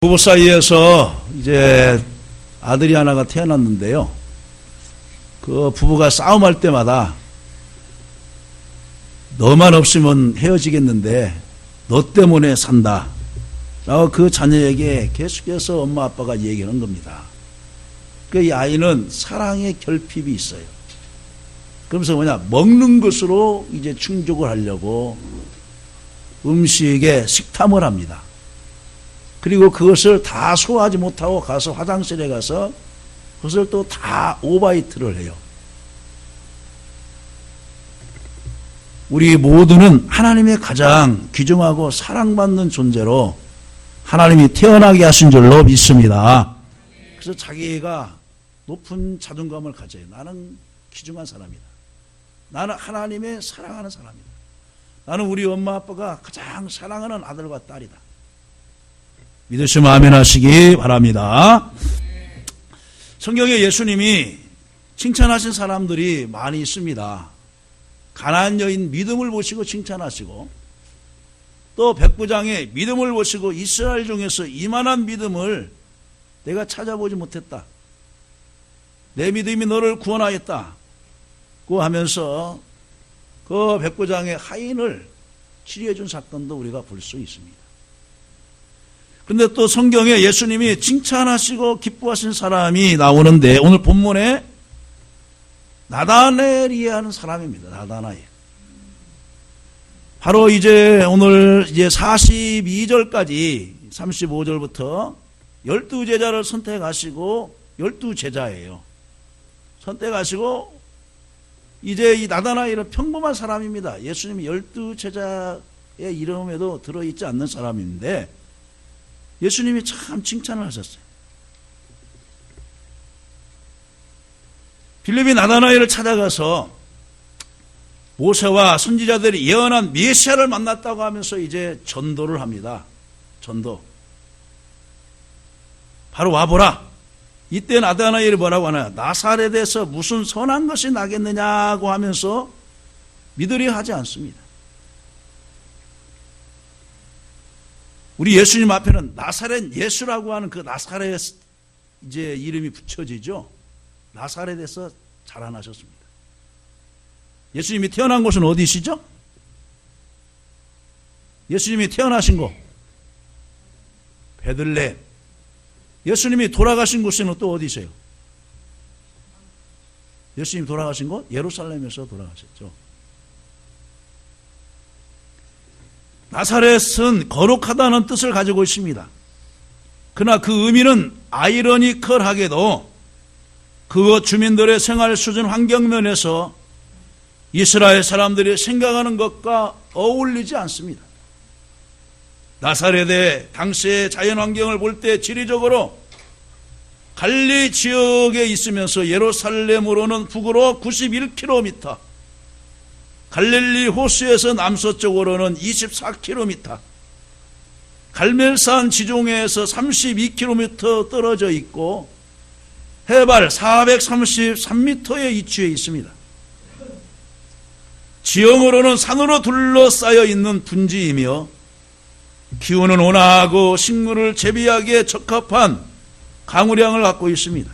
부부 사이에서 이제 아들이 하나가 태어났는데요. 그 부부가 싸움할 때마다 너만 없으면 헤어지겠는데 너 때문에 산다 라고 그 자녀에게 계속해서 엄마 아빠가 얘기하는 겁니다. 그 이 아이는 사랑의 결핍이 있어요. 그러면서 먹는 것으로 이제 충족을 하려고 음식에 식탐을 합니다. 그리고 그것을 다 소화하지 못하고 가서 화장실에 가서 그것을 또 다 오바이트를 해요. 우리 모두는 하나님의 가장 귀중하고 사랑받는 존재로 하나님이 태어나게 하신 줄로 믿습니다. 그래서 자기가 높은 자존감을 가져요. 나는 귀중한 사람이다. 나는 하나님의 사랑하는 사람이다. 나는 우리 엄마 아빠가 가장 사랑하는 아들과 딸이다. 믿으시면 아멘 하시기 바랍니다. 성경에 예수님이 칭찬하신 사람들이 많이 있습니다. 가나안 여인 믿음을 보시고 칭찬하시고, 또 백부장의 믿음을 보시고 이스라엘 중에서 이만한 믿음을 내가 찾아보지 못했다. 내 믿음이 너를 구원하였다. 고 하면서 그 백부장의 하인을 치료해 준 사건도 우리가 볼 수 있습니다. 그런데 또 성경에 예수님이 칭찬하시고 기뻐하신 사람이 나오는데, 오늘 본문에 나다나엘이라는 사람입니다. 나다나엘. 바로 이제 오늘 이제 42절까지 35절부터 12제자를 선택하시고 12제자예요. 선택하시고 이제 이 나다나엘은 평범한 사람입니다. 예수님이 12제자의 이름에도 들어있지 않는 사람인데 예수님이 참 칭찬을 하셨어요. 빌립이 나다나엘을 찾아가서 모세와 선지자들이 예언한 메시아를 만났다고 하면서 이제 전도를 합니다. 전도. 바로 와보라. 이때 나다나엘이 뭐라고 하나요? 나사렛에서 무슨 선한 것이 나겠느냐고 하면서 믿으려 하지 않습니다. 우리 예수님 앞에는 나사렛 예수라고 하는 그 나사렛 이제 이름이 붙여지죠. 나사렛에서 자라나셨습니다. 예수님이 태어난 곳은 어디시죠? 예수님이 태어나신 곳 베들레헴. 예수님이 돌아가신 곳은 또 어디세요? 예수님 돌아가신 곳 예루살렘에서 돌아가셨죠. 나사렛은 거룩하다는 뜻을 가지고 있습니다. 그러나 그 의미는 아이러니컬하게도 그 주민들의 생활 수준 환경면에서 이스라엘 사람들이 생각하는 것과 어울리지 않습니다. 나사렛의 당시의 자연환경을 볼 때 지리적으로 갈릴리 지역에 있으면서 예루살렘으로는 북으로 91km, 갈릴리 호수에서 남서쪽으로는 24km, 갈멜산 지중해에서 32km 떨어져 있고 해발 433m에 위치해 있습니다. 지형으로는 산으로 둘러싸여 있는 분지이며 기후는 온화하고 식물을 재배하기에 적합한 강우량을 갖고 있습니다.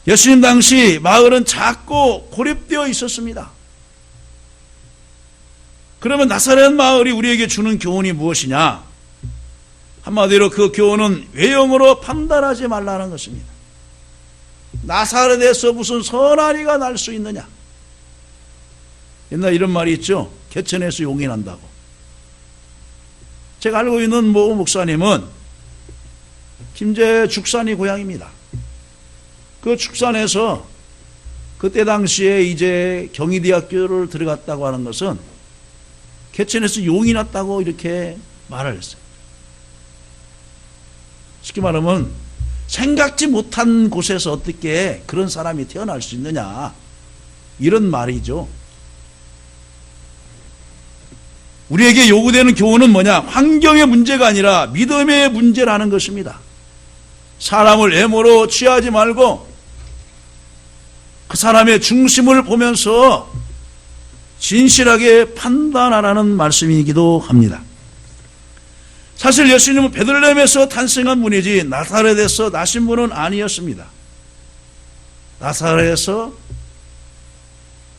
예수님 당시 마을은 작고 고립되어 있었습니다. 그러면 나사렛 마을이 우리에게 주는 교훈이 무엇이냐? 한마디로 그 교훈은 외형으로 판단하지 말라는 것입니다. 나사렛에서 무슨 선아리가 날 수 있느냐? 옛날 이런 말이 있죠. 개천에서 용이 난다고. 제가 알고 있는 모 목사님은 김제 죽산이 고향입니다. 그 죽산에서 그때 당시에 이제 경희대학교를 들어갔다고 하는 것은 개천에서 용이 났다고 이렇게 말을 했어요. 쉽게 말하면 생각지 못한 곳에서 어떻게 그런 사람이 태어날 수 있느냐, 이런 말이죠. 우리에게 요구되는 교훈은 뭐냐? 환경의 문제가 아니라 믿음의 문제라는 것입니다. 사람을 애모로 취하지 말고 그 사람의 중심을 보면서 진실하게 판단하라는 말씀이기도 합니다. 사실 예수님은 베들레헴에서 탄생한 분이지 나사렛에서 나신 분은 아니었습니다. 나사렛에서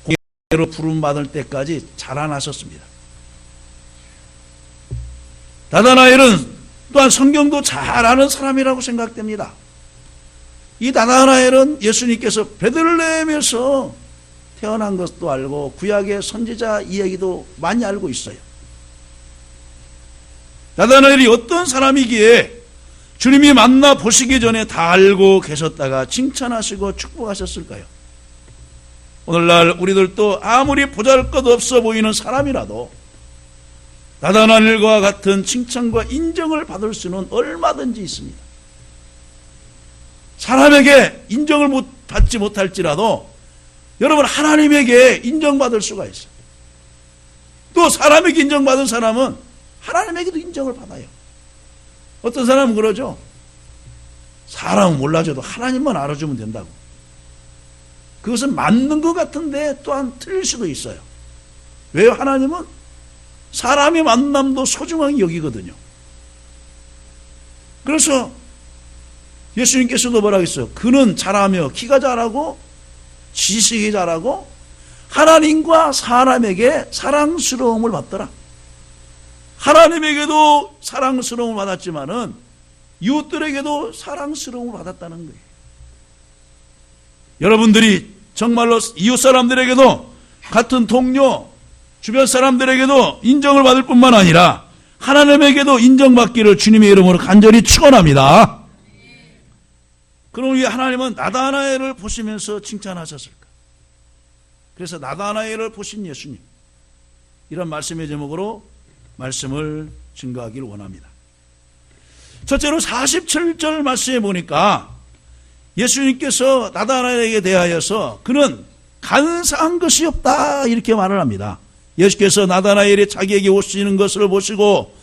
공예로 부름받을 때까지 자라나셨습니다. 나다나엘은 또한 성경도 잘 아는 사람이라고 생각됩니다. 이 나다나엘은 예수님께서 베들레헴에서 태어난 것도 알고 구약의 선지자 이야기도 많이 알고 있어요. 나다나엘이 어떤 사람이기에 주님이 만나 보시기 전에 다 알고 계셨다가 칭찬하시고 축복하셨을까요? 오늘날 우리들도 아무리 보잘것없어 보이는 사람이라도 나다나엘과 같은 칭찬과 인정을 받을 수는 얼마든지 있습니다. 사람에게 인정을 받지 못할지라도 여러분 하나님에게 인정받을 수가 있어요. 또 사람에게 인정받은 사람은 하나님에게도 인정을 받아요. 어떤 사람은 그러죠. 사람은 몰라줘도 하나님만 알아주면 된다고. 그것은 맞는 것 같은데 또한 틀릴 수도 있어요. 왜요? 하나님은 사람의 만남도 소중하게 여기거든요. 그래서 예수님께서도 뭐라고 했어요? 그는 자라며 키가 자라고 지식이 자라고 하나님과 사람에게 사랑스러움을 받더라. 하나님에게도 사랑스러움을 받았지만은 이웃들에게도 사랑스러움을 받았다는 거예요. 여러분들이 정말로 이웃 사람들에게도 같은 동료, 주변 사람들에게도 인정을 받을 뿐만 아니라 하나님에게도 인정받기를 주님의 이름으로 간절히 축원합니다. 그럼 왜 하나님은 나다나엘을 보시면서 칭찬하셨을까? 그래서 나다나엘을 보신 예수님, 이런 말씀의 제목으로 말씀을 증거하기를 원합니다. 첫째로 47절 말씀에 보니까 예수님께서 나다나엘에게 대하여서 그는 간사한 것이 없다 이렇게 말을 합니다. 예수께서 나다나엘이 자기에게 오시는 것을 보시고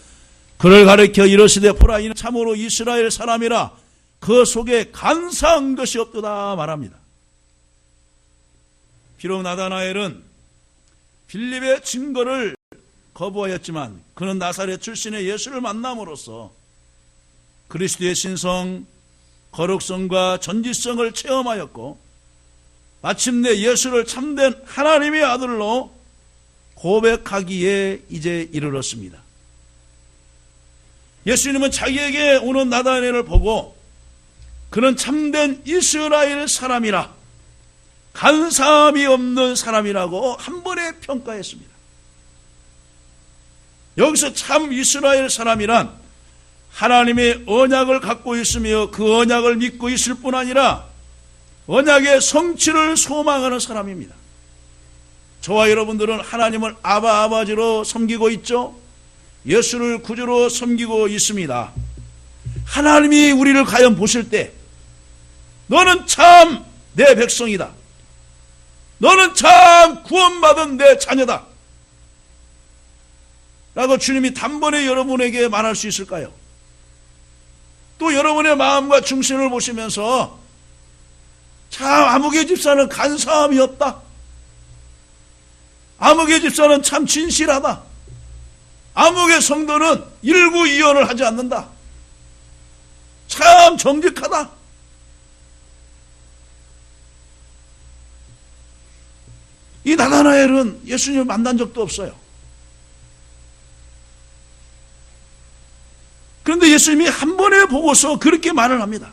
그를 가리켜 이르시되 보라 이는 참으로 이스라엘 사람이라 그 속에 간사한 것이 없도다 말합니다. 비록 나다나엘은 빌립의 증거를 거부하였지만 그는 나사렛 출신의 예수를 만남으로써 그리스도의 신성, 거룩성과 전지성을 체험하였고 마침내 예수를 참된 하나님의 아들로 고백하기에 이제 이르렀습니다. 예수님은 자기에게 오는 나다나엘을 보고 그는 참된 이스라엘 사람이라 간사함이 없는 사람이라고 한 번에 평가했습니다. 여기서 참 이스라엘 사람이란 하나님의 언약을 갖고 있으며 그 언약을 믿고 있을 뿐 아니라 언약의 성취를 소망하는 사람입니다. 저와 여러분들은 하나님을 아버지로 섬기고 있죠. 예수를 구주로 섬기고 있습니다. 하나님이 우리를 과연 보실 때 너는 참 내 백성이다. 너는 참 구원받은 내 자녀다. 라고 주님이 단번에 여러분에게 말할 수 있을까요? 또 여러분의 마음과 중심을 보시면서 참 아무개 집사는 간사함이 없다. 아무개 집사는 참 진실하다. 아무개 성도는 일구이연을 하지 않는다. 참 정직하다. 이 나다나엘은 예수님을 만난 적도 없어요. 그런데 예수님이 한 번에 보고서 그렇게 말을 합니다.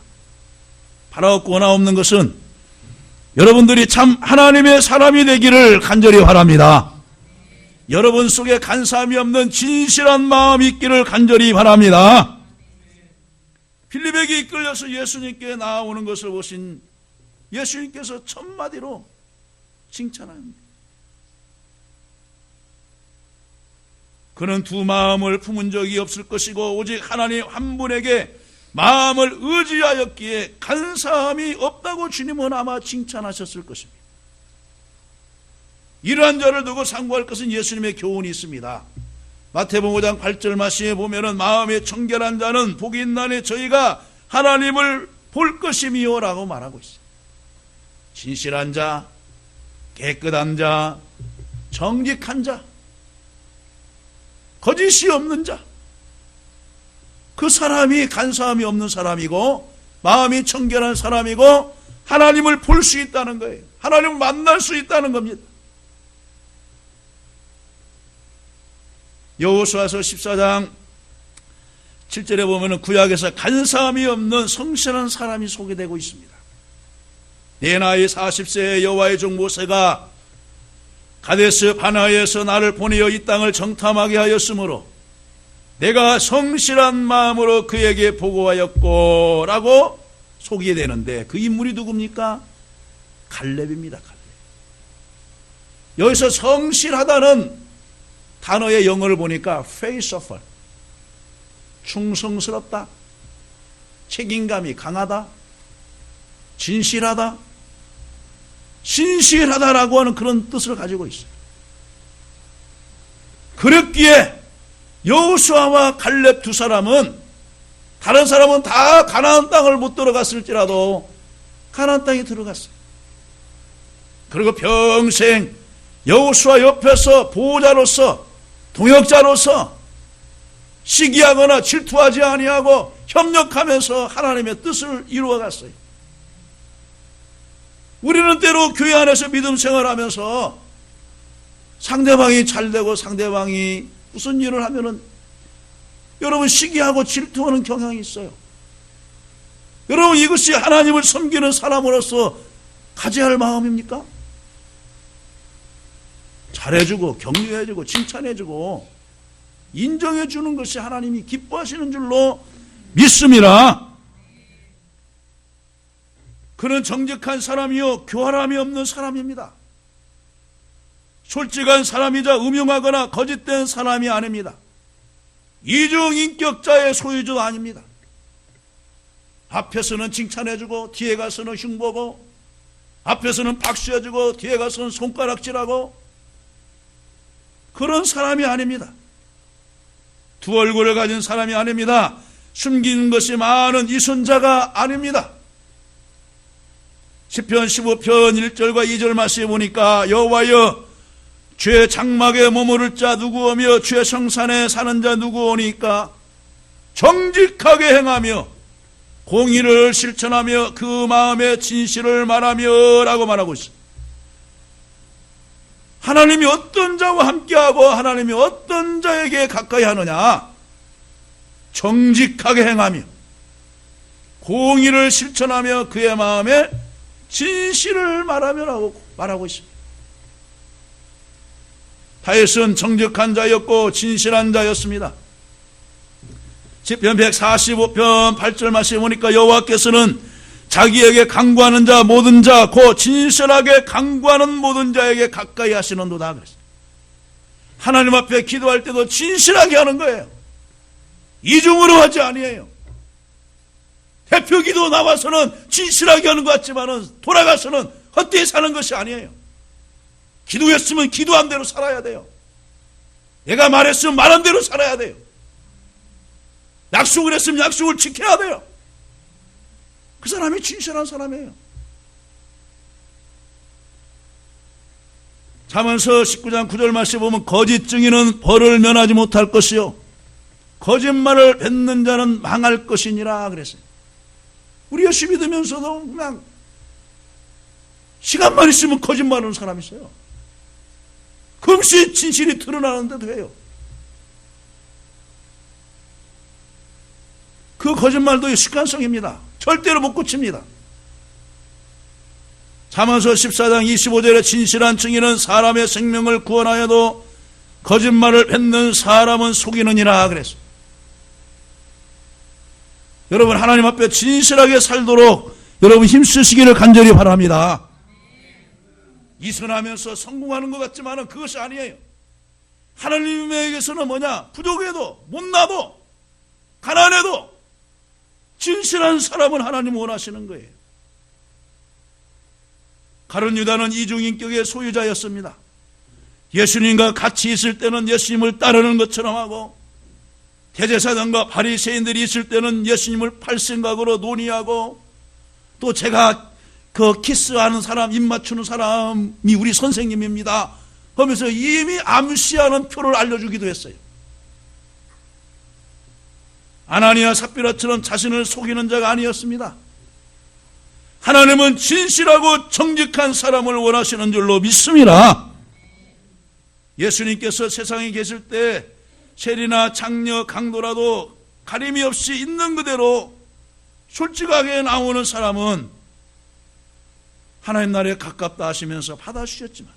바라옵고 원하옵는 것은 여러분들이 참 하나님의 사람이 되기를 간절히 바랍니다. 여러분 속에 간사함이 없는 진실한 마음이 있기를 간절히 바랍니다. 빌립에게 이끌려서 예수님께 나아오는 것을 보신 예수님께서 첫마디로 칭찬합니다. 그는 두 마음을 품은 적이 없을 것이고 오직 하나님 한 분에게 마음을 의지하였기에 간사함이 없다고 주님은 아마 칭찬하셨을 것입니다. 이러한 자를 두고 상고할 것은 예수님의 교훈이 있습니다. 마태복음 5장 8절 말씀에 보면은 마음에 청결한 자는 복이 있나니 저희가 하나님을 볼 것이미요 라고 말하고 있어요. 진실한 자, 깨끗한 자, 정직한 자, 거짓이 없는 자, 그 사람이 간사함이 없는 사람이고 마음이 청결한 사람이고 하나님을 볼 수 있다는 거예요. 하나님을 만날 수 있다는 겁니다. 여호수아서 14장 7절에 보면 구약에서 간사함이 없는 성실한 사람이 소개되고 있습니다. 내 나이 40세에 여호와의 종 모세가 가데스 바네아에서 나를 보내어 이 땅을 정탐하게 하였으므로 내가 성실한 마음으로 그에게 보고하였고 라고 소개되는데 그 인물이 누굽니까? 갈렙입니다. 갈렙. 여기서 성실하다는 단어의 영어를 보니까 faithful, 충성스럽다, 책임감이 강하다, 진실하다, 신실하다라고 하는 그런 뜻을 가지고 있어요. 그랬기에 여호수아와 갈렙 두 사람은, 다른 사람은 다 가나안 땅을 못 들어갔을지라도 가나안 땅에 들어갔어요. 그리고 평생 여호수아 옆에서 보호자로서, 동역자로서 시기하거나 질투하지 아니하고 협력하면서 하나님의 뜻을 이루어갔어요. 우리는 때로 교회 안에서 믿음 생활하면서 상대방이 잘되고 상대방이 무슨 일을 하면은 여러분 시기하고 질투하는 경향이 있어요. 여러분 이것이 하나님을 섬기는 사람으로서 가져야 할 마음입니까? 잘해주고 격려해주고 칭찬해주고 인정해주는 것이 하나님이 기뻐하시는 줄로 믿습니다. 그는 정직한 사람이요 교활함이 없는 사람입니다. 솔직한 사람이자 음흉하거나 거짓된 사람이 아닙니다. 이중인격자의 소유주도 아닙니다. 앞에서는 칭찬해주고 뒤에 가서는 흉보고, 앞에서는 박수해주고 뒤에 가서는 손가락질하고, 그런 사람이 아닙니다. 두 얼굴을 가진 사람이 아닙니다. 숨기는 것이 많은 이순자가 아닙니다. 시편 15편 1절과 2절 말씀에 보니까 여호와여 죄 장막에 머무를 자 누구오며 죄 성산에 사는 자 누구오니까 정직하게 행하며 공의를 실천하며 그 마음의 진실을 말하며 라고 말하고 있습니다. 하나님이 어떤 자와 함께하고 하나님이 어떤 자에게 가까이 하느냐? 정직하게 행하며 공의를 실천하며 그의 마음에 진실을 말하며라고 말하고 있습니다. 다윗은 정직한 자였고 진실한 자였습니다. 시편 145편 8절 말씀에 보니까 여호와께서는 자기에게 강구하는 자 모든 자 곧 진실하게 강구하는 모든 자에게 가까이 하시는도다 그랬어요. 하나님 앞에 기도할 때도 진실하게 하는 거예요. 이중으로 하지 아니에요. 대표 기도 나와서는 진실하게 하는 것 같지만은 돌아가서는 헛되이 사는 것이 아니에요. 기도했으면 기도한 대로 살아야 돼요. 내가 말했으면 말한 대로 살아야 돼요. 약속을 했으면 약속을 지켜야 돼요. 그 사람이 진실한 사람이에요. 잠언서 19장 9절 말씀에 보면 거짓 증인은 벌을 면하지 못할 것이요 거짓말을 뱉는 자는 망할 것이니라 그랬어요. 우리 열심히 믿으면서도 그냥 시간만 있으면 거짓말하는 사람이 있어요. 금시 진실이 드러나는데도 해요. 그 거짓말도 습관성입니다. 절대로 못 고칩니다. 잠언서 14장 25절에 진실한 증인은 사람의 생명을 구원하여도 거짓말을 뱉는 사람은 속이느니라 그랬어요. 여러분 하나님 앞에 진실하게 살도록 여러분 힘쓰시기를 간절히 바랍니다. 이선하면서 성공하는 것 같지만 그것이 아니에요. 하나님에게서는 뭐냐? 부족해도 못나도 가난해도 진실한 사람은 하나님 원하시는 거예요. 가룟 유다는 이중인격의 소유자였습니다. 예수님과 같이 있을 때는 예수님을 따르는 것처럼 하고 대제사장과 바리새인들이 있을 때는 예수님을 팔 생각으로 논의하고 또 제가 그 키스하는 사람, 입 맞추는 사람이 우리 선생님입니다 하면서 이미 암시하는 표를 알려주기도 했어요. 아나니아 삽비라처럼 자신을 속이는 자가 아니었습니다. 하나님은 진실하고 정직한 사람을 원하시는 줄로 믿습니다. 예수님께서 세상에 계실 때 세리나 장녀 강도라도 가림이 없이 있는 그대로 솔직하게 나오는 사람은 하나님 나라에 가깝다 하시면서 받아주셨지만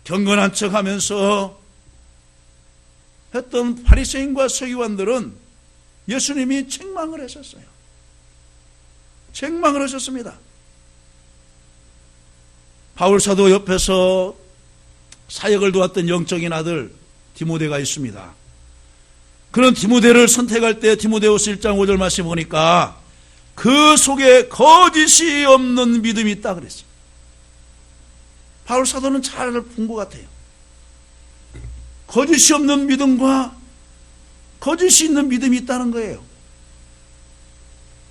경건한 척하면서 했던 바리새인과 서기관들은 예수님이 책망을 하셨어요. 책망을 하셨습니다. 바울 사도 옆에서 사역을 도왔던 영적인 아들 디모데가 있습니다. 그런 디모데를 선택할 때 디모데후서 1장 5절 말씀 보니까 그 속에 거짓이 없는 믿음이 있다 그랬어요. 바울 사도는 잘 본 것 같아요. 거짓이 없는 믿음과 거짓이 있는 믿음이 있다는 거예요.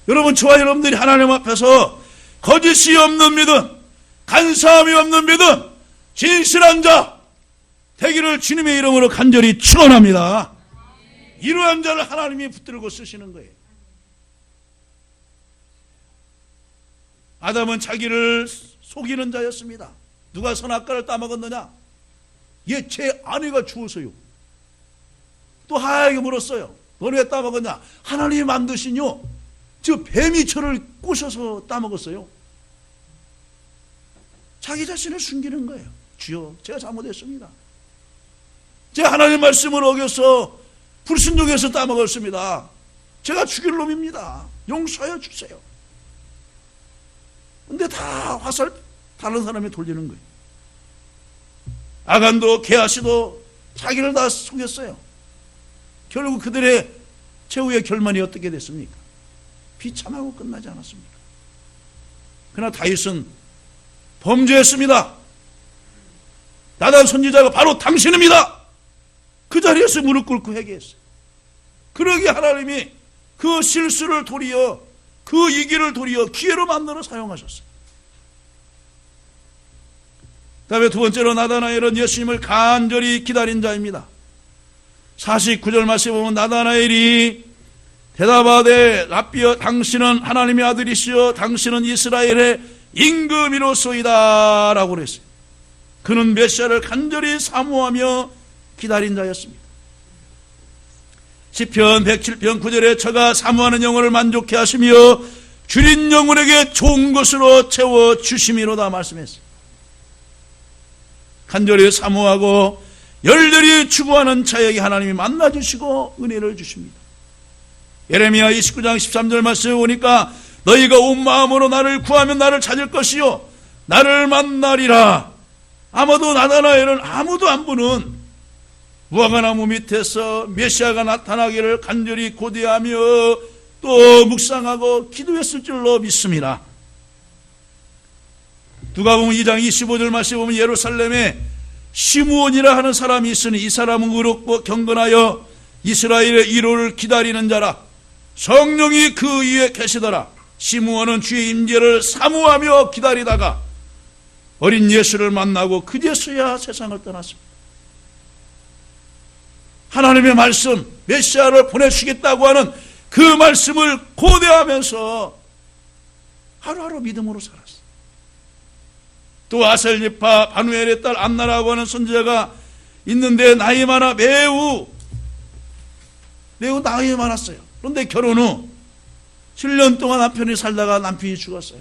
여러분, 저와 여러분들이 하나님 앞에서 거짓이 없는 믿음, 간사함이 없는 믿음, 진실한 자 되기를 주님의 이름으로 간절히 축원합니다. 이러한 자를 하나님이 붙들고 쓰시는 거예요. 아담은 자기를 속이는 자였습니다. 누가 선악과를 따먹었느냐? 제 아내가 주어서요. 또 하야에게 물었어요. 너는 왜 따먹었냐? 하나님이 만드신요, 저 뱀이 저를 꼬셔서 따먹었어요. 자기 자신을 숨기는 거예요. 주여, 제가 잘못했습니다. 제가 하나님 말씀을 어겨서 불순종해서 따먹었습니다. 제가 죽일 놈입니다. 용서하여 주세요. 근데 다 화살 다른 사람이 돌리는 거예요. 아간도 게하시도 자기를 다 속였어요. 결국 그들의 최후의 결말이 어떻게 됐습니까? 비참하고 끝나지 않았습니까? 그러나 다윗은 범죄했습니다. 나단 선지자가 바로 당신입니다. 그 자리에서 무릎 꿇고 회개했어요. 그러기에 하나님이 그 실수를 도리어, 그 이기를 도리어 기회로 만들어 사용하셨어요. 그 다음에 두 번째로 나다나엘은 예수님을 간절히 기다린 자입니다. 49절 말씀에 보면 나다나엘이 대답하되 랍비여, 당신은 하나님의 아들이시여 당신은 이스라엘의 임금이로소이다 라고 그랬어요. 그는 메시아를 간절히 사모하며 기다린 자였습니다. 시편 107편 9절에 저가 사모하는 영혼을 만족해 하시며 줄인 영혼에게 좋은 것으로 채워주심이로다 말씀했어요. 간절히 사모하고 열렬히 추구하는 자에게 하나님이 만나주시고 은혜를 주십니다. 예레미야 29장 13절 말씀에 보니까 너희가 온 마음으로 나를 구하면 나를 찾을 것이요 나를 만나리라. 아마도 나다나엘은 아무도 안 보는 무화과나무 밑에서 메시아가 나타나기를 간절히 고대하며 또 묵상하고 기도했을 줄로 믿습니다. 누가복음 2장 25절 말씀에 보면 예루살렘에 시므온이라 하는 사람이 있으니 이 사람은 의롭고 경건하여 이스라엘의 위로를 기다리는 자라. 성령이 그 위에 계시더라. 시므온은 주의 임재를 사모하며 기다리다가 어린 예수를 만나고 그제서야 세상을 떠났습니다. 하나님의 말씀, 메시아를 보내주시겠다고 하는 그 말씀을 고대하면서 하루하루 믿음으로 살았어요. 또 아셀리파 바누엘의 딸 안나라고 하는 선지자가 있는데 나이 많아 매우 나이 많았어요. 그런데 결혼 후 7년 동안 남편이 살다가 남편이 죽었어요.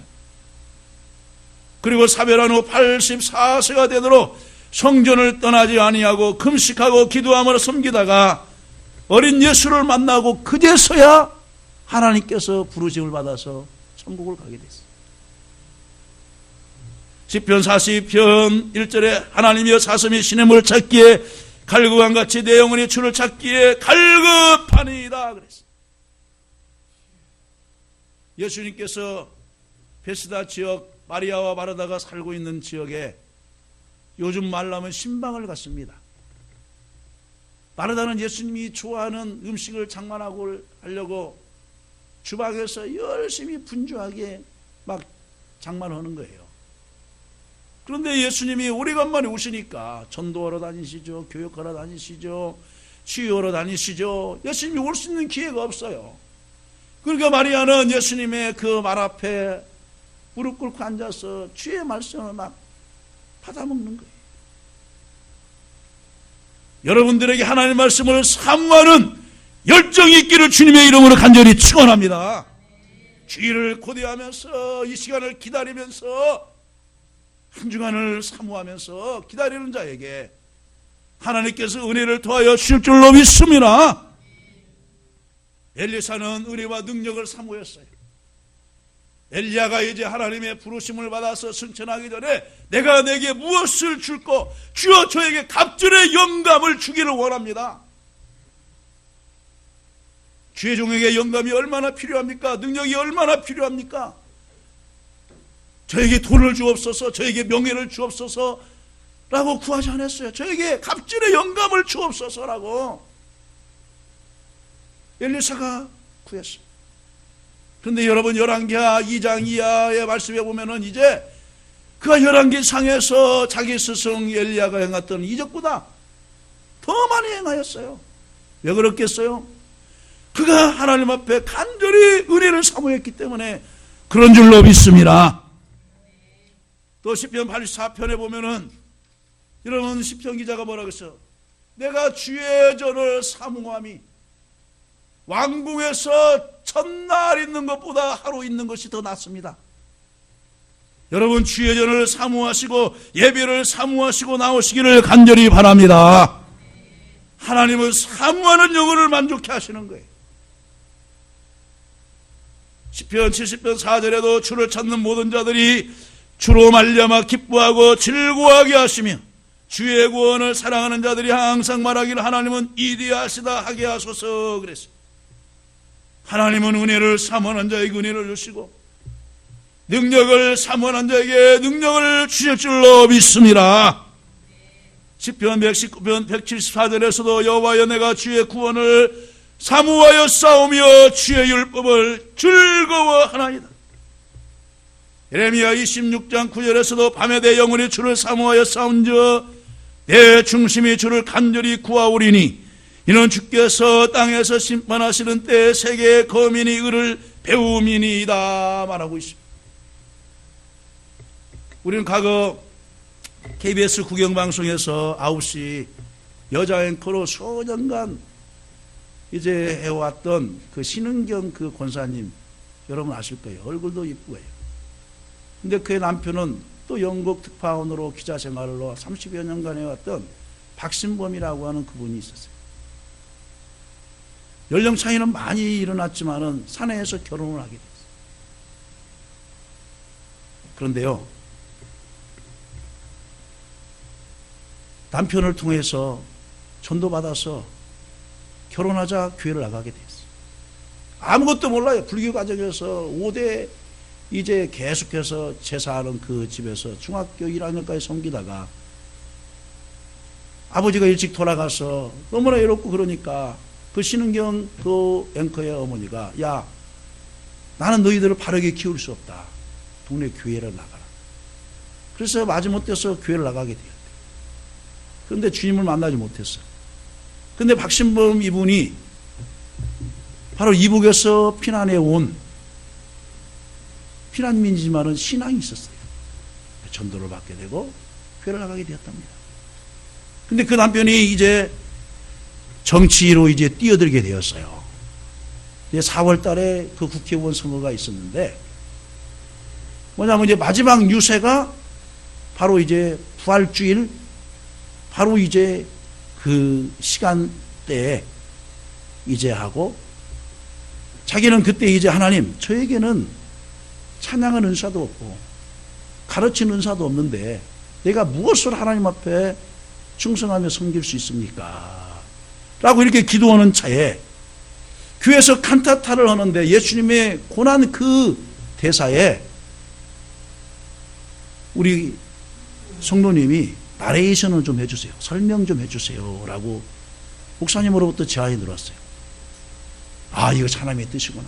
그리고 사별한 후 84세가 되도록 성전을 떠나지 아니하고 금식하고 기도함으로 섬기다가 어린 예수를 만나고 그제서야 하나님께서 부르심을 받아서 천국을 가게 됐어요. 시편 40편 1절에 하나님이여 사슴이 시냇물을 찾기에 갈급함같이 내 영혼이 주를 찾기에 갈급하니이다 그랬어요. 예수님께서 베스다 지역 마리아와 마르다가 살고 있는 지역에 요즘 말로 하면 신방을 갔습니다. 마르다는 예수님이 좋아하는 음식을 장만하고 하려고 주방에서 열심히 분주하게 막 장만하는 거예요. 그런데 예수님이 오래간만에 오시니까 전도하러 다니시죠, 교육하러 다니시죠, 치유하러 다니시죠. 예수님이 올 수 있는 기회가 없어요. 그러니까 마리아는 예수님의 그 말 앞에 무릎 꿇고 앉아서 주의 말씀을 막 받아먹는 거예요. 여러분들에게 하나님의 말씀을 사모하는 열정이 있기를 주님의 이름으로 간절히 축원합니다. 주의를 고대하면서 이 시간을 기다리면서 한 주간을 사모하면서 기다리는 자에게 하나님께서 은혜를 더하여 주실 줄로 믿습니다. 엘리사는 은혜와 능력을 사모했어요. 엘리야가 이제 하나님의 부르심을 받아서 승천하기 전에 내가 내게 무엇을 줄까? 주여 저에게 갑절의 영감을 주기를 원합니다. 주의 종에게 영감이 얼마나 필요합니까? 능력이 얼마나 필요합니까? 저에게 돈을 주옵소서, 저에게 명예를 주옵소서 라고 구하지 않았어요. 저에게 갑절의 영감을 주옵소서라고 엘리사가 구했어요. 그런데 여러분 열왕기하 2장 이하의 말씀에 보면은 이제 그가 열왕기상에서 자기 스승 엘리야가 행했던 이적보다 더 많이 행하였어요. 왜 그렇겠어요? 그가 하나님 앞에 간절히 은혜를 사모했기 때문에 그런 줄로 믿습니다. 또 시편 84편에 보면은 여러분 시편 기자가 뭐라고 했어요? 내가 주의 전을 사모함이 왕궁에서 첫날 있는 것보다 하루 있는 것이 더 낫습니다. 여러분 주의 전을 사모하시고 예배를 사모하시고 나오시기를 간절히 바랍니다. 하나님은 사모하는 영혼을 만족해 하시는 거예요. 시편 70편 4절에도 주를 찾는 모든 자들이 주로 말미암아 기뻐하고 즐거워하게 하시며 주의 구원을 사랑하는 자들이 항상 말하기를 하나님은 이대하시다 하게 하소서 그랬어요. 하나님은 은혜를 사모하는 자에게 은혜를 주시고 능력을 사모하는 자에게 능력을 주실 줄로 믿습니다. 시편 119편 174절에서도 여호와여 내가 주의 구원을 사모하여 싸우며 주의 율법을 즐거워하나이다. 예레미야 26장 9절에서도 밤에 내 영혼이 주를 사모하여 싸운저 내 중심이 주를 간절히 구하오리니 이는 주께서 땅에서 심판하시는 때에 세계의 거민이 의를 배움이니이다 말하고 있습니다. 우리는 과거 KBS 국영방송에서 9시 여자 앵커로 수년간 이제 해왔던 그 신은경 그 권사님 여러분 아실 거예요. 얼굴도 이쁘고요. 근데 그의 남편은 또 영국 특파원으로 기자 생활로 30여 년간 해왔던 박신범이라고 하는 그분이 있었어요. 연령 차이는 많이 일어났지만은 사내에서 결혼을 하게 됐어요. 그런데요, 남편을 통해서 전도받아서 결혼하자 교회를 나가게 됐어요. 아무것도 몰라요. 불교 가정에서 5대 이제 계속해서 제사하는 그 집에서 중학교 1학년까지 섬기다가 아버지가 일찍 돌아가서 너무나 외롭고 그러니까 그 신은경 그 앵커의 어머니가 야 나는 너희들을 바르게 키울 수 없다. 동네 교회를 나가라. 그래서 마지못해서 교회를 나가게 되었대요. 그런데 주님을 만나지 못했어요. 그런데 박신범 이분이 바로 이북에서 피난해 온 피난민이지만은 신앙이 있었어요. 전도를 받게 되고 교회를 나가게 되었답니다. 근데 그 남편이 이제 정치로 이제 뛰어들게 되었어요. 이제 4월 달에 그 국회의원 선거가 있었는데 뭐냐면 이제 마지막 유세가 바로 이제 부활주일 바로 이제 그 시간대에 이제 하고 자기는 그때 이제 하나님 저에게는 찬양한 은사도 없고 가르치는 은사도 없는데 내가 무엇을 하나님 앞에 충성하며 섬길 수 있습니까? 라고 이렇게 기도하는 차에 교회에서 칸타타를 하는데 예수님의 고난 그 대사에 우리 성도님이 나레이션을 좀 해주세요. 설명 좀 해주세요. 라고 목사님으로부터 제안이 들어왔어요. 아, 이거 하나님의 뜻이구나.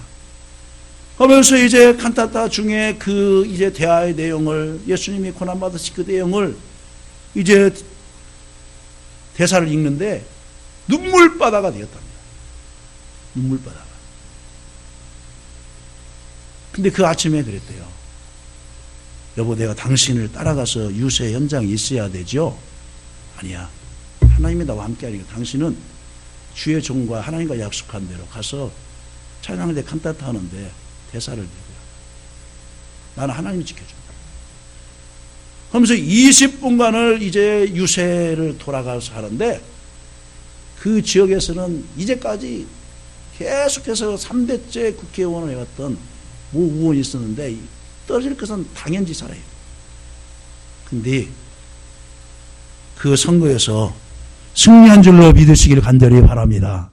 하면서 이제 칸타타 중에 그 이제 대화의 내용을 예수님이 고난받으신 그 내용을 이제 대사를 읽는데 눈물바다가 되었답니다. 눈물바다가. 근데 그 아침에 그랬대요. 여보, 내가 당신을 따라가서 유세 현장에 있어야 되죠? 아니야. 하나님이 나와 함께 하니까 당신은 주의 종과 하나님과 약속한 대로 가서 찬양대 칸타타 하는데 대사를 대고요. 나는 하나님이 지켜준다. 그러면서 20분간을 이제 유세를 돌아가서 하는데 그 지역에서는 이제까지 계속해서 3대째 국회의원을 해왔던 모 의원이 있었는데 떨어질 것은 당연히 살아요. 근데 그 선거에서 승리한 줄로 믿으시길 간절히 바랍니다.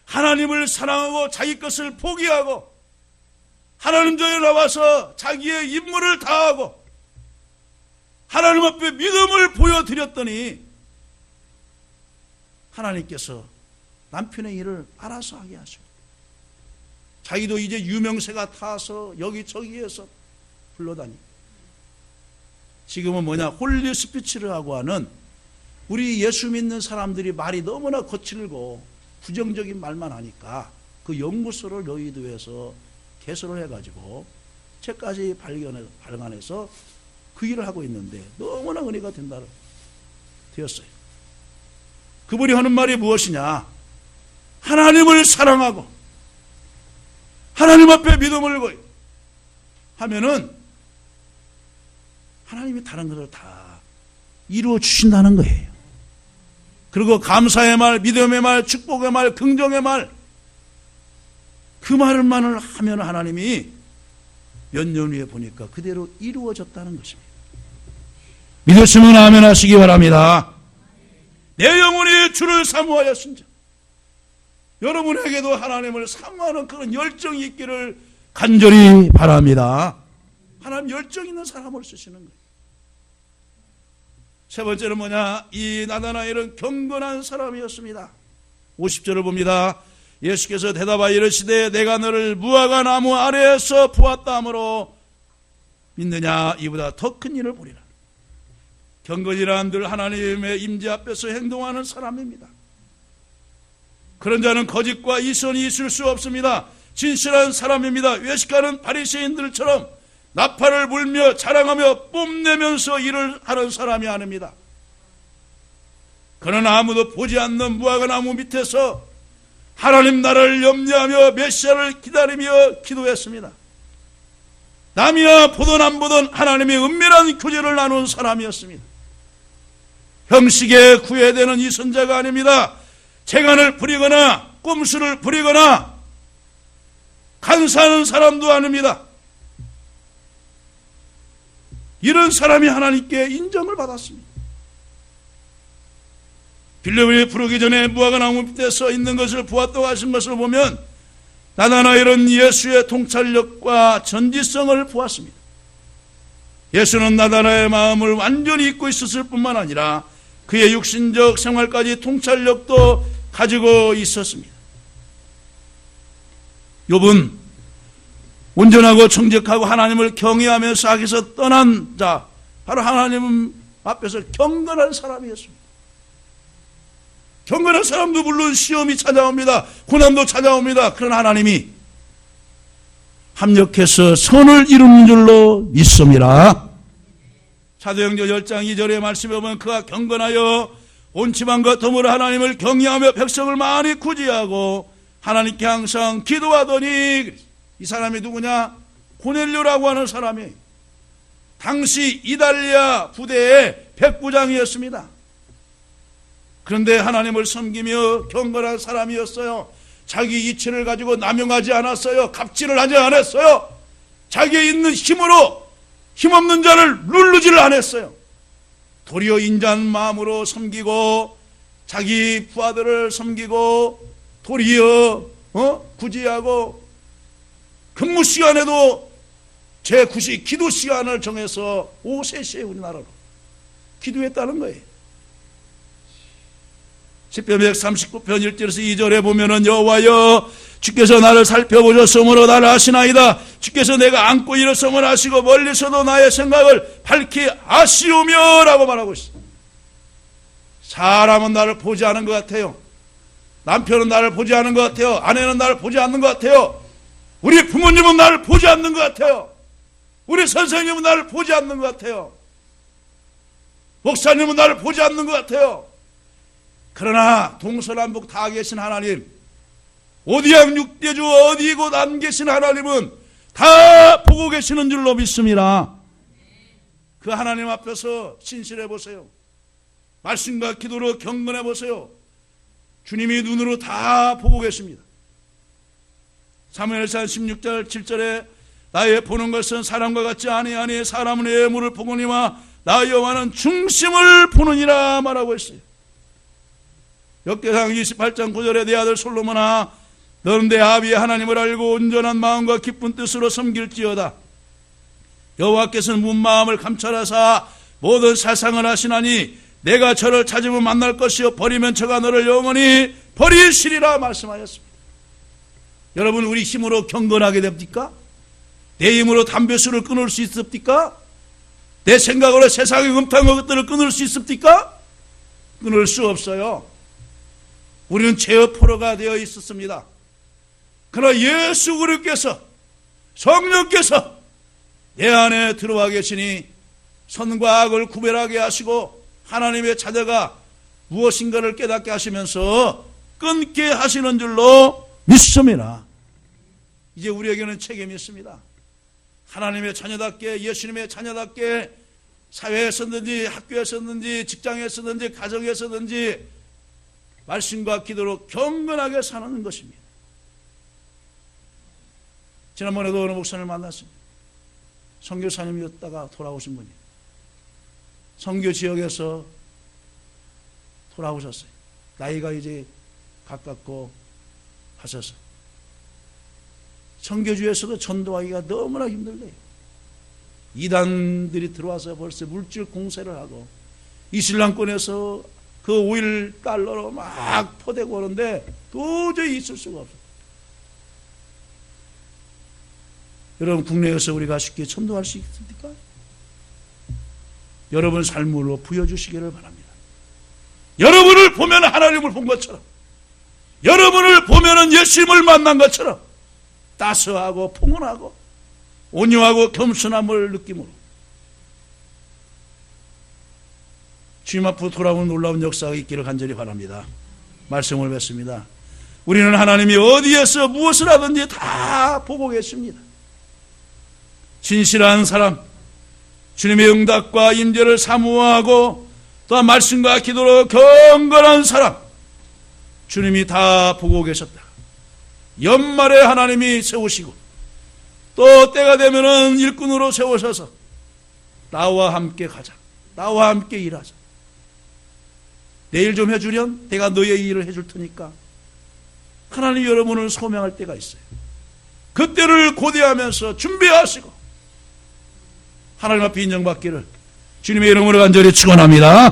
하나님을 사랑하고 자기 것을 포기하고 하나님 전에 나와서 자기의 임무를 다하고 하나님 앞에 믿음을 보여드렸더니 하나님께서 남편의 일을 알아서 하게 하시고 자기도 이제 유명세가 타서 여기저기에서 불러다니고 지금은 뭐냐, 홀리 스피치라고 하는 우리 예수 믿는 사람들이 말이 너무나 거칠고 부정적인 말만 하니까 그 연구소를 여의도에서 개설을 해가지고 책까지 발간해서 그 일을 하고 있는데 너무나 은혜가 되었어요. 그분이 하는 말이 무엇이냐, 하나님을 사랑하고 하나님 앞에 믿음을 걸고 하면은 하나님이 다른 것을 다 이루어 주신다는 거예요. 그리고 감사의 말, 믿음의 말, 축복의 말, 긍정의 말, 그 말만을 하면 하나님이 몇 년 후에 보니까 그대로 이루어졌다는 것입니다. 믿으시면 아멘 하시기 바랍니다. 내 영혼이 주를 사모하였은즉 여러분에게도 하나님을 사모하는 그런 열정이 있기를 간절히 바랍니다. 하나님 열정 있는 사람을 쓰시는 거예요. 세 번째는 뭐냐, 이 나다나엘은 경건한 사람이었습니다. 50절을 봅니다. 예수께서 대답하여 이르시되 내가 너를 무화과 나무 아래에서 보았다 하므로 믿느냐, 이보다 더 큰 일을 보리라. 경건이란 늘 하나님의 임재 앞에서 행동하는 사람입니다. 그런 자는 거짓과 이선이 있을 수 없습니다. 진실한 사람입니다. 외식하는 바리새인들처럼 나팔을 불며 자랑하며 뽐내면서 일을 하는 사람이 아닙니다. 그는 아무도 보지 않는 무화과 나무 밑에서 하나님 나라를 염려하며 메시아를 기다리며 기도했습니다. 남이야 보던 안 보던 하나님의 은밀한 교제를 나눈 사람이었습니다. 형식에 구애되는 이 선자가 아닙니다. 재간을 부리거나 꼼수를 부리거나 간사하는 사람도 아닙니다. 이런 사람이 하나님께 인정을 받았습니다. 빌레몬이 부르기 전에 무화과 나무 밑에 서 있는 것을 보았다고 하신 것을 보면 나다나엘은 예수의 통찰력과 전지성을 보았습니다. 예수는 나다나엘의 마음을 완전히 잊고 있었을 뿐만 아니라 그의 육신적 생활까지 통찰력도 가지고 있었습니다. 욥은 온전하고 정직하고 하나님을 경외하면서 악에서 떠난 자, 바로 하나님 앞에서 경건한 사람이었습니다. 경건한 사람도 물론 시험이 찾아옵니다. 고난도 찾아옵니다. 그러나 하나님이 합력해서 선을 이루는 줄로 믿습니다. 사도행전 10장 2절의 말씀에 보면 그가 경건하여 온 집안과 더불어 하나님을 경외하며 백성을 많이 구제하고 하나님께 항상 기도하더니, 이 사람이 누구냐? 고넬료라고 하는 사람이 당시 이달리아 부대의 백부장이었습니다. 그런데 하나님을 섬기며 경건한 사람이었어요. 자기 이치를 가지고 남용하지 않았어요. 갑질을 하지 않았어요. 자기의 있는 힘으로 힘없는 자를 누르지를 않았어요. 도리어 인자한 마음으로 섬기고 자기 부하들을 섬기고 도리어 구제하고 근무 시간에도 제9시 기도 시간을 정해서 오후 3시에 우리나라로 기도했다는 거예요. 시편 139편 1절에서 2절에 보면은 여호와여 주께서 나를 살펴보셨으므로 나를 아시나이다. 주께서 내가 안고 일어섬을 아시고 멀리서도 나의 생각을 밝히 아시오며 라고 말하고 있습니다. 사람은 나를 보지 않은 것 같아요. 남편은 나를 보지 않은 것 같아요. 아내는 나를 보지 않는 것 같아요. 우리 부모님은 나를 보지 않는 것 같아요. 우리 선생님은 나를 보지 않는 것 같아요. 목사님은 나를 보지 않는 것 같아요. 그러나 동서남북 다 계신 하나님, 오디양 육대주 어디 곳 안 계신 하나님은 다 보고 계시는 줄로 믿습니다. 그 하나님 앞에서 신실해 보세요. 말씀과 기도로 경건해 보세요. 주님이 눈으로 다 보고 계십니다. 사무엘상 16절 7절에 나의 보는 것은 사람과 같지 아니하니 사람은 외모를 보거니와 나 여호와는 중심을 보느니라 말하고 있어요. 역대상 28장 9절에 내 아들 솔로몬아 너는 내 아비의 하나님을 알고 온전한 마음과 기쁜 뜻으로 섬길지어다. 여호와께서는 문마음을 감찰하사 모든 사상을 하시나니 내가 저를 찾으면 만날 것이요 버리면 저가 너를 영원히 버리시리라 말씀하셨습니다. 여러분, 우리 힘으로 경건하게 됩니까? 내 힘으로 담배수를 끊을 수 있습니까? 내 생각으로 세상의 음탕한 것들을 끊을 수 있습니까? 끊을 수 없어요. 우리는 죄의 포로가 되어 있었습니다. 그러나 예수 그리스도께서, 성령께서 내 안에 들어와 계시니 선과 악을 구별하게 하시고 하나님의 자녀가 무엇인가를 깨닫게 하시면서 끊게 하시는 줄로 믿습니다. 이제 우리에게는 책임이 있습니다. 하나님의 자녀답게, 예수님의 자녀답게 사회에서든지 학교에서든지 직장에서든지 가정에서든지 말씀과 기도로 경건하게 사는 것입니다. 지난번에도 어느 목사님을 만났습니다. 선교사님이었다가 돌아오신 분이 선교 지역에서 돌아오셨어요. 나이가 이제 가깝고 하셔서 선교주에서도 전도하기가 너무나 힘들대요. 이단들이 들어와서 벌써 물질 공세를 하고 이슬람권에서 그 오일 달러로 막 퍼대고 오는데 도저히 있을 수가 없어요. 여러분, 국내에서 우리가 쉽게 전도할 수 있습니까? 여러분 삶으로 부여주시기를 바랍니다. 여러분을 보면 하나님을 본 것처럼, 여러분을 보면 예수님을 만난 것처럼 따스하고 풍운하고 온유하고 겸손함을 느낌으로 주님 앞으로 돌아오는 놀라운 역사가 있기를 간절히 바랍니다. 말씀을 뵙습니다. 우리는 하나님이 어디에서 무엇을 하든지 다 보고 계십니다. 진실한 사람, 주님의 응답과 임재를 사모하고 또한 말씀과 기도로 경건한 사람, 주님이 다 보고 계셨다. 연말에 하나님이 세우시고 또 때가 되면은 일꾼으로 세우셔서 나와 함께 가자, 나와 함께 일하자. 내일 좀 해주련 내가 너의 일을 해줄 테니까. 하나님 여러분을 소명할 때가 있어요. 그때를 고대하면서 준비하시고 하나님 앞에 인정받기를 주님의 이름으로 간절히 축원합니다.